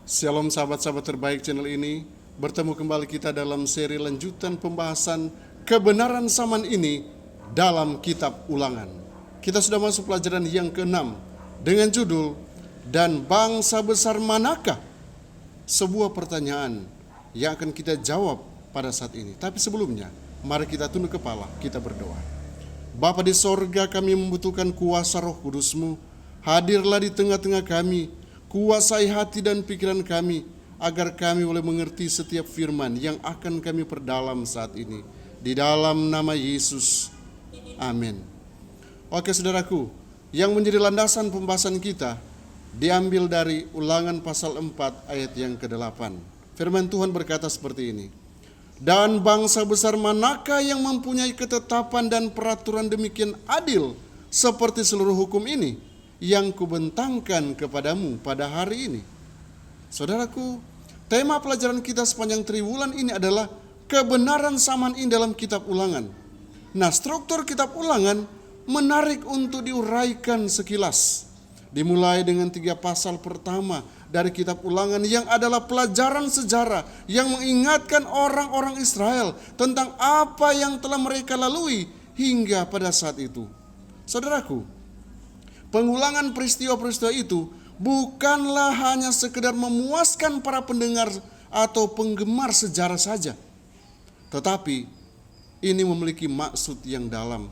Shalom sahabat-sahabat terbaik channel ini. Bertemu kembali kita dalam seri lanjutan pembahasan kebenaran zaman ini dalam kitab Ulangan. Kita sudah masuk pelajaran yang ke-6 dengan judul "Dan bangsa besar manakah?" Sebuah pertanyaan yang akan kita jawab pada saat ini. Tapi sebelumnya, mari kita tunduk kepala, kita berdoa. Bapa di sorga, kami membutuhkan kuasa Roh Kudus-Mu. Hadirlah di tengah-tengah kami, kuasai hati dan pikiran kami, agar kami boleh mengerti setiap firman yang akan kami perdalam saat ini. Di dalam nama Yesus, amin. Oke saudaraku, yang menjadi landasan pembahasan kita diambil dari Ulangan pasal 4 ayat yang ke-8. Firman Tuhan berkata seperti ini. Dan bangsa besar manakah yang mempunyai ketetapan dan peraturan demikian adil seperti seluruh hukum ini yang kubentangkan kepadamu pada hari ini. Saudaraku, tema pelajaran kita sepanjang triwulan ini adalah kebenaran zaman ini dalam kitab Ulangan. Nah, struktur kitab Ulangan menarik untuk diuraikan sekilas. Dimulai dengan 3 pasal pertama dari kitab Ulangan yang adalah pelajaran sejarah yang mengingatkan orang-orang Israel tentang apa yang telah mereka lalui hingga pada saat itu. Saudaraku, pengulangan peristiwa-peristiwa itu bukanlah hanya sekedar memuaskan para pendengar atau penggemar sejarah saja, tetapi ini memiliki maksud yang dalam,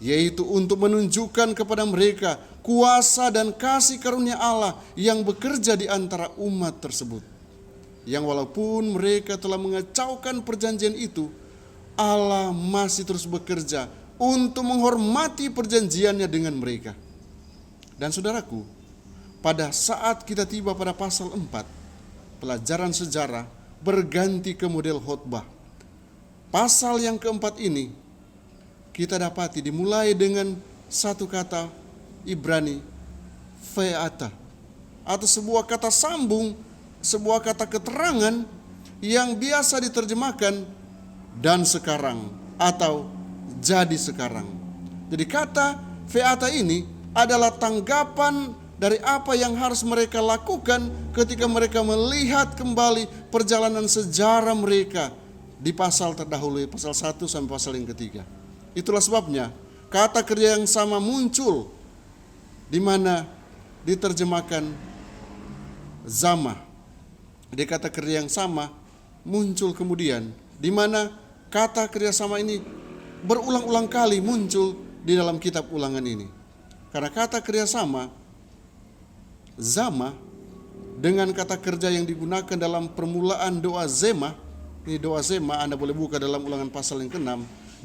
yaitu untuk menunjukkan kepada mereka kuasa dan kasih karunia Allah yang bekerja di antara umat tersebut. Yang walaupun mereka telah mengacaukan perjanjian itu, Allah masih terus bekerja untuk menghormati perjanjiannya dengan mereka. Dan saudaraku, pada saat kita tiba pada pasal 4, pelajaran sejarah berganti ke model khotbah. Pasal yang keempat ini kita dapati dimulai dengan satu kata Ibrani, fe'ata, atau sebuah kata sambung, sebuah kata keterangan yang biasa diterjemahkan dan sekarang atau jadi sekarang. Jadi kata fe'ata ini adalah tanggapan dari apa yang harus mereka lakukan ketika mereka melihat kembali perjalanan sejarah mereka di pasal terdahulu, pasal 1 sampai pasal yang ketiga. Itulah sebabnya kata kerja yang sama muncul, di mana diterjemahkan zama. Di kata kerja yang sama muncul kemudian, di mana kata kerja sama ini berulang-ulang kali muncul di dalam kitab Ulangan ini. Karena kata kerja sama, zama, dengan kata kerja yang digunakan dalam permulaan doa zema. Ini doa zema, Anda boleh buka dalam Ulangan pasal yang ke-6.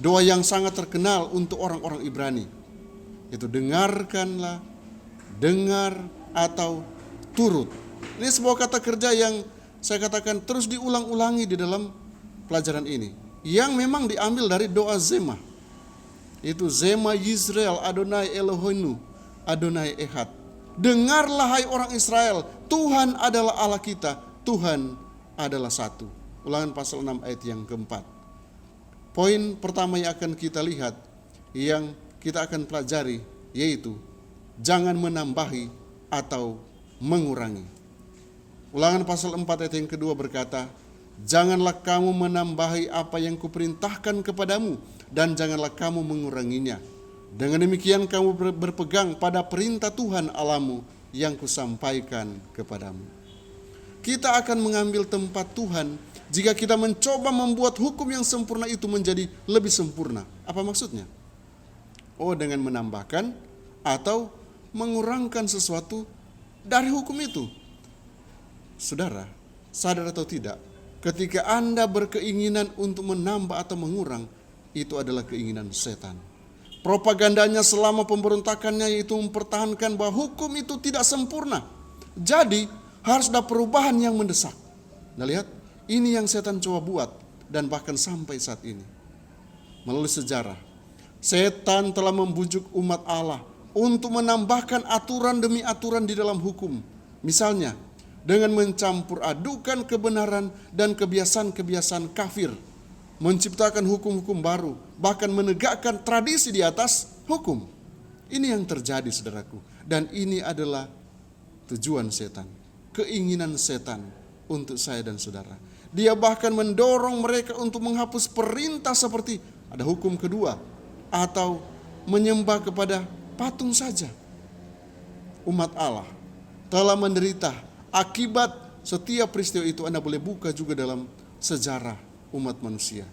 Doa yang sangat terkenal untuk orang-orang Ibrani. Itu dengarkanlah, dengar atau turut. Ini sebuah kata kerja yang saya katakan terus diulang-ulangi di dalam pelajaran ini, yang memang diambil dari doa zema. Itu Zema Yisrael Adonai Eloheinu Adonai Ehad. Dengarlah hai orang Israel, Tuhan adalah Allah kita, Tuhan adalah satu. Ulangan pasal 6 ayat yang keempat. Poin pertama yang akan kita lihat, yang kita akan pelajari, yaitu jangan menambahi atau mengurangi. Ulangan pasal 4 ayat yang kedua berkata, janganlah kamu menambahi apa yang kuperintahkan kepadamu, dan janganlah kamu menguranginya. Dengan demikian kamu berpegang pada perintah Tuhan Allahmu yang kusampaikan kepadamu. Kita akan mengambil tempat Tuhan jika kita mencoba membuat hukum yang sempurna itu menjadi lebih sempurna. Apa maksudnya? Oh, dengan menambahkan atau mengurangkan sesuatu dari hukum itu. Saudara, sadar atau tidak, ketika Anda berkeinginan untuk menambah atau mengurang, itu adalah keinginan setan. Propagandanya selama pemberontakannya yaitu mempertahankan bahwa hukum itu tidak sempurna. Jadi harus ada perubahan yang mendesak. Nah lihat, ini yang setan coba buat dan bahkan sampai saat ini. Melalui sejarah, setan telah membujuk umat Allah untuk menambahkan aturan demi aturan di dalam hukum. Misalnya, dengan mencampur adukan kebenaran dan kebiasaan-kebiasaan kafir, menciptakan hukum-hukum baru, bahkan menegakkan tradisi di atas hukum. Ini yang terjadi saudaraku, dan ini adalah tujuan setan. keinginan setan untuk saya dan saudara. Dia bahkan mendorong mereka untuk menghapus perintah seperti ada hukum kedua atau menyembah kepada patung saja. Umat Allah telah menderita akibat setiap peristiwa itu. Anda boleh buka juga dalam sejarah umat manusia.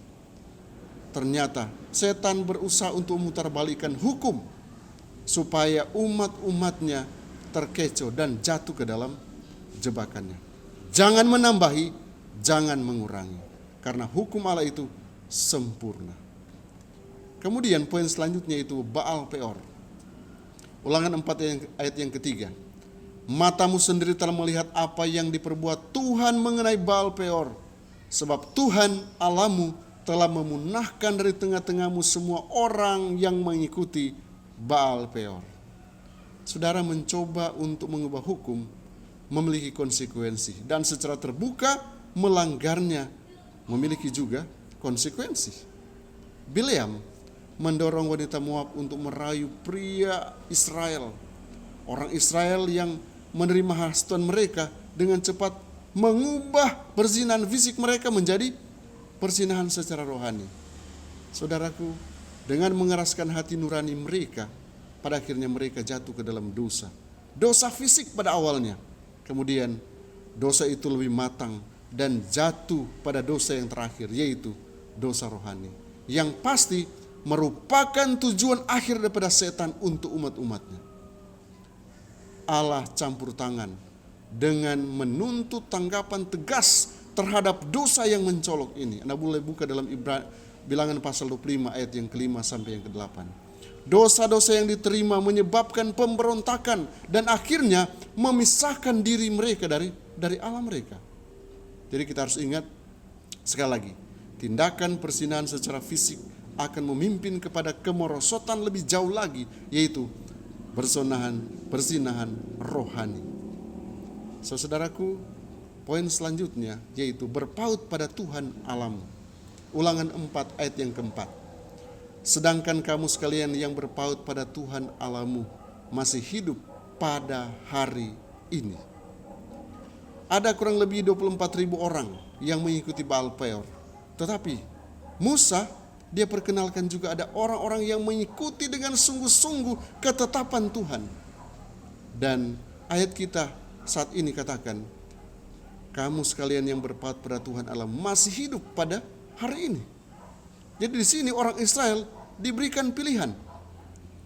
Ternyata setan berusaha untuk memutarbalikkan hukum supaya umat-umatnya terkecoh dan jatuh ke dalam jebakannya. Jangan menambahi, jangan mengurangi, karena hukum Allah itu sempurna. Kemudian poin selanjutnya itu Baal Peor. Ulangan 4 ayat yang ketiga. Matamu sendiri telah melihat apa yang diperbuat Tuhan mengenai Baal Peor, sebab Tuhan Allahmu telah memunahkan dari tengah-tengahmu semua orang yang mengikuti Baal Peor. Saudara, mencoba untuk mengubah hukum memiliki konsekuensi, dan secara terbuka melanggarnya memiliki juga konsekuensi. Bileam mendorong wanita Moab untuk merayu pria Israel. Orang Israel yang menerima hasutan mereka dengan cepat mengubah perzinahan fisik mereka menjadi perzinahan secara rohani. Saudaraku, dengan mengeraskan hati nurani mereka, pada akhirnya mereka jatuh ke dalam dosa. Dosa fisik pada awalnya. Kemudian dosa itu lebih matang dan jatuh pada dosa yang terakhir, yaitu dosa rohani. Yang pasti merupakan tujuan akhir daripada setan untuk umat-umatnya. Allah campur tangan dengan menuntut tanggapan tegas terhadap dosa yang mencolok ini. Anda boleh buka dalam Bilangan pasal 25 ayat yang ke-5 sampai yang ke-8. Dosa-dosa yang diterima menyebabkan pemberontakan dan akhirnya memisahkan diri mereka dari Allah mereka. Jadi kita harus ingat sekali lagi, tindakan perzinahan secara fisik akan memimpin kepada kemerosotan lebih jauh lagi, yaitu perzinahan rohani. Saudaraku, poin selanjutnya yaitu berpaut pada Tuhan Allahmu. Ulangan 4 ayat yang keempat. Sedangkan kamu sekalian yang berpaut pada Tuhan Allahmu masih hidup pada hari ini. Ada kurang lebih 24.000 orang yang mengikuti Baal Peor. Tetapi Musa, dia perkenalkan juga ada orang-orang yang mengikuti dengan sungguh-sungguh ketetapan Tuhan. Dan ayat kita saat ini katakan, kamu sekalian yang berpaut pada Tuhan Allah masih hidup pada hari ini. Jadi di sini orang Israel diberikan pilihan.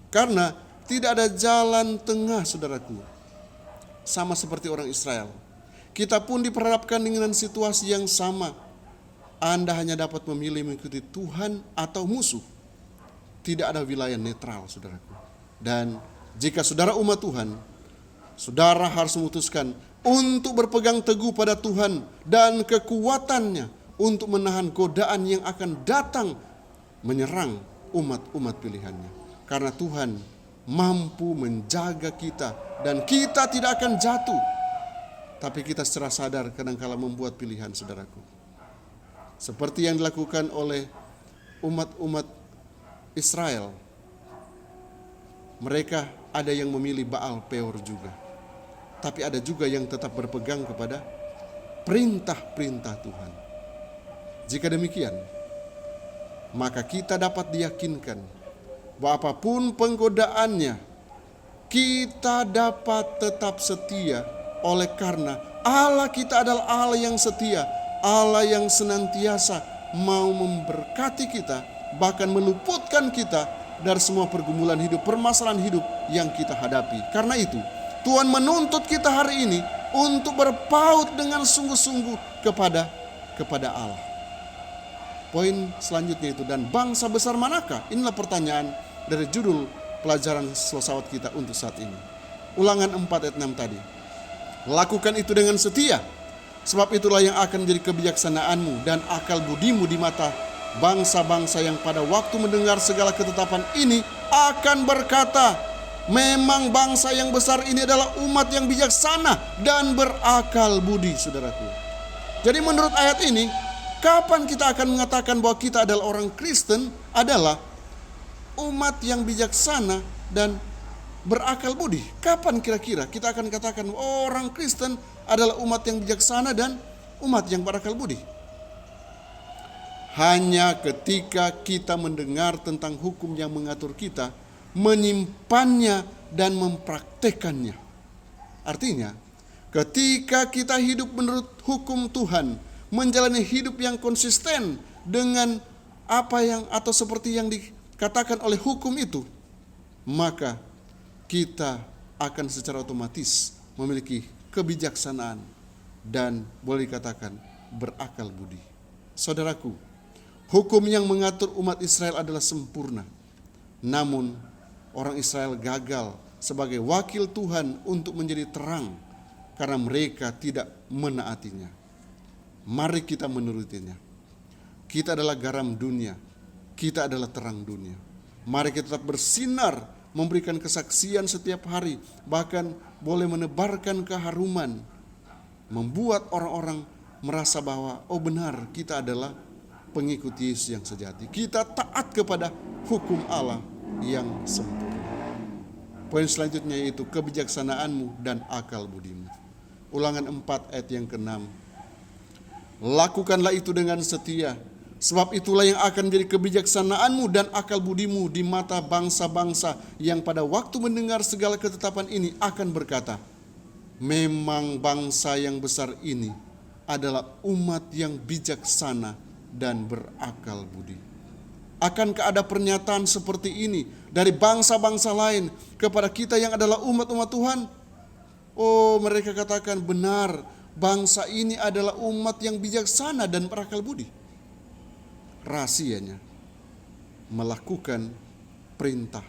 Karena tidak ada jalan tengah, saudaraku. Sama seperti orang Israel. Kita pun diperhadapkan dengan situasi yang sama. Anda hanya dapat memilih mengikuti Tuhan atau musuh. Tidak ada wilayah netral, saudaraku. Dan jika saudara umat Tuhan, saudara harus memutuskan untuk berpegang teguh pada Tuhan dan kekuatannya untuk menahan godaan yang akan datang menyerang umat-umat pilihannya. Karena Tuhan mampu menjaga kita dan kita tidak akan jatuh. Tapi kita secara sadar kadang-kala membuat pilihan, saudaraku. Seperti yang dilakukan oleh umat-umat Israel. Mereka ada yang memilih Baal Peor juga. Tapi ada juga yang tetap berpegang kepada perintah-perintah Tuhan. Jika demikian, maka kita dapat diyakinkan bahwa apapun penggodaannya, kita dapat tetap setia oleh karena Allah kita adalah Allah yang setia, Allah yang senantiasa mau memberkati kita, bahkan meluputkan kita dari semua pergumulan hidup, permasalahan hidup yang kita hadapi. Karena itu, Tuhan menuntut kita hari ini untuk berpaut dengan sungguh-sungguh kepada Allah. Poin selanjutnya itu, dan bangsa besar manakah? Inilah pertanyaan dari judul pelajaran filsafat kita untuk saat ini. Ulangan 4 ayat 6 tadi. Lakukan itu dengan setia, sebab itulah yang akan menjadi kebijaksanaanmu dan akal budimu di mata bangsa-bangsa yang pada waktu mendengar segala ketetapan ini akan berkata, memang bangsa yang besar ini adalah umat yang bijaksana dan berakal budi, saudaraku. Jadi menurut ayat ini, kapan kita akan mengatakan bahwa kita adalah orang Kristen? Adalah umat yang bijaksana dan berakal budi. Kapan kira-kira kita akan katakan orang Kristen adalah umat yang bijaksana dan umat yang berakal budi? Hanya ketika kita mendengar tentang hukum yang mengatur kita, menyimpannya dan mempraktekannya. Artinya, ketika kita hidup menurut hukum Tuhan, menjalani hidup yang konsisten dengan apa yang atau seperti yang dikatakan oleh hukum itu, maka kita akan secara otomatis memiliki kebijaksanaan dan boleh dikatakan berakal budi. Saudaraku, hukum yang mengatur umat Israel adalah sempurna. Namun orang Israel gagal sebagai wakil Tuhan untuk menjadi terang karena mereka tidak menaatinya. Mari kita menurutinya. Kita adalah garam dunia, kita adalah terang dunia. Mari kita tetap bersinar, memberikan kesaksian setiap hari, bahkan boleh menebarkan keharuman, membuat orang-orang merasa bahwa oh benar, kita adalah pengikut Yesus yang sejati. Kita taat kepada hukum Allah yang sempurna. Poin selanjutnya yaitu kebijaksanaanmu dan akal budimu. Ulangan 4 ayat yang ke-6. Lakukanlah itu dengan setia, sebab itulah yang akan menjadi kebijaksanaanmu dan akal budimu di mata bangsa-bangsa yang pada waktu mendengar segala ketetapan ini akan berkata, memang bangsa yang besar ini adalah umat yang bijaksana dan berakal budi. Akankah ada pernyataan seperti ini dari bangsa-bangsa lain kepada kita yang adalah umat-umat Tuhan? Oh, mereka katakan benar, bangsa ini adalah umat yang bijaksana dan berakal budi. Rahasianya melakukan perintah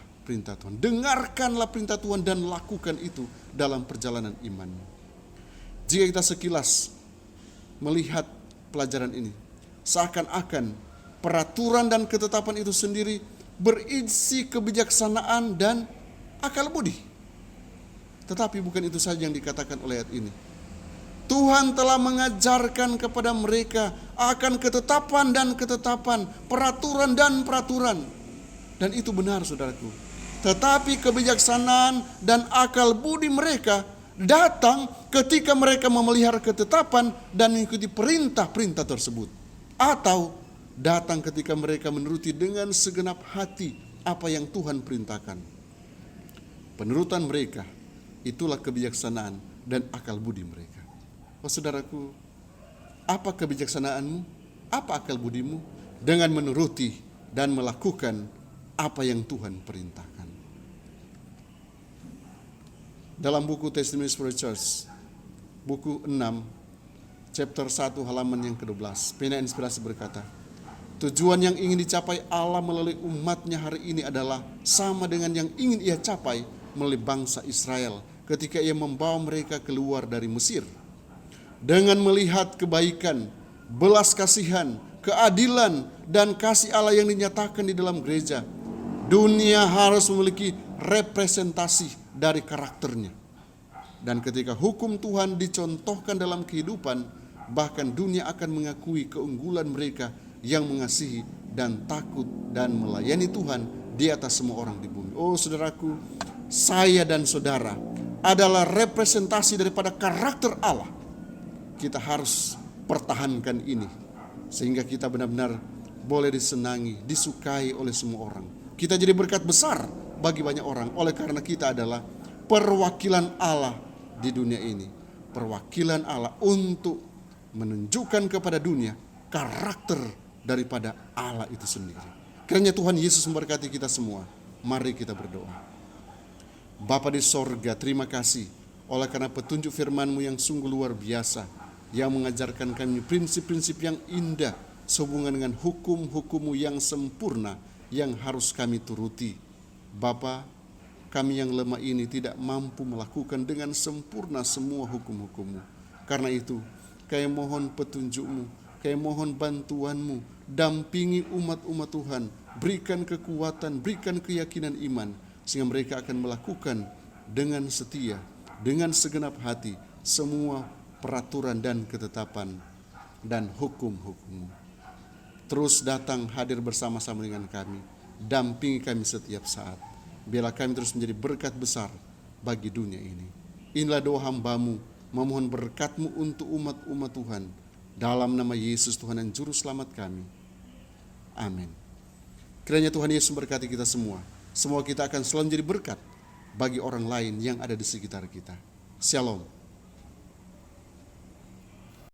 Tuhan. Dengarkanlah perintah Tuhan dan lakukan itu dalam perjalanan iman. Jika kita sekilas melihat pelajaran ini, seakan-akan peraturan dan ketetapan itu sendiri berisi kebijaksanaan dan akal budi. Tetapi bukan itu saja yang dikatakan oleh ayat ini. Tuhan telah mengajarkan kepada mereka akan ketetapan dan ketetapan, peraturan dan peraturan. Dan itu benar, saudaraku. Tetapi kebijaksanaan dan akal budi mereka datang ketika mereka memelihara ketetapan dan mengikuti perintah-perintah tersebut. Atau datang ketika mereka menuruti dengan segenap hati apa yang Tuhan perintahkan. Penurutan mereka, itulah kebijaksanaan dan akal budi mereka. Oh saudaraku, apa kebijaksanaanmu? Apa akal budimu? Dengan menuruti dan melakukan apa yang Tuhan perintahkan. Dalam buku Testimonies for the Church, buku 6, chapter 1 halaman yang ke-12, Pena Inspirasi berkata, tujuan yang ingin dicapai Allah melalui umatnya hari ini adalah sama dengan yang ingin ia capai melalui bangsa Israel ketika ia membawa mereka keluar dari Mesir. Dengan melihat kebaikan, belas kasihan, keadilan, dan kasih Allah yang dinyatakan di dalam gereja, dunia harus memiliki representasi dari karakternya. Dan ketika hukum Tuhan dicontohkan dalam kehidupan, bahkan dunia akan mengakui keunggulan mereka yang mengasihi dan takut dan melayani Tuhan di atas semua orang di bumi. Oh saudaraku, saya dan saudara adalah representasi daripada karakter Allah. Kita harus pertahankan ini sehingga kita benar-benar boleh disenangi, disukai oleh semua orang. Kita jadi berkat besar bagi banyak orang oleh karena kita adalah perwakilan Allah di dunia ini. Perwakilan Allah untuk menunjukkan kepada dunia karakter daripada Allah itu sendiri. Kiranya Tuhan Yesus memberkati kita semua. Mari kita berdoa. Bapa di sorga, terima kasih oleh karena petunjuk firman-Mu yang sungguh luar biasa, yang mengajarkan kami prinsip-prinsip yang indah sehubungan dengan hukum-hukum-Mu yang sempurna yang harus kami turuti. Bapa, kami yang lemah ini tidak mampu melakukan dengan sempurna semua hukum-hukum-Mu. Karena itu, kami mohon petunjuk-Mu, kami mohon bantuan-Mu, dampingi umat-umat Tuhan, berikan kekuatan, berikan keyakinan iman, sehingga mereka akan melakukan dengan setia, dengan segenap hati, semua peraturan dan ketetapan dan hukum-hukum. Terus datang hadir bersama-sama dengan kami, dampingi kami setiap saat. biarlah kami terus menjadi berkat besar bagi dunia ini. Inilah doa hamba-Mu, memohon berkat-Mu untuk umat-umat Tuhan. Dalam nama Yesus Tuhan dan Juru Selamat kami. Amin. Kiranya Tuhan Yesus memberkati kita semua. Semua kita akan selalu menjadi berkat bagi orang lain yang ada di sekitar kita. Shalom.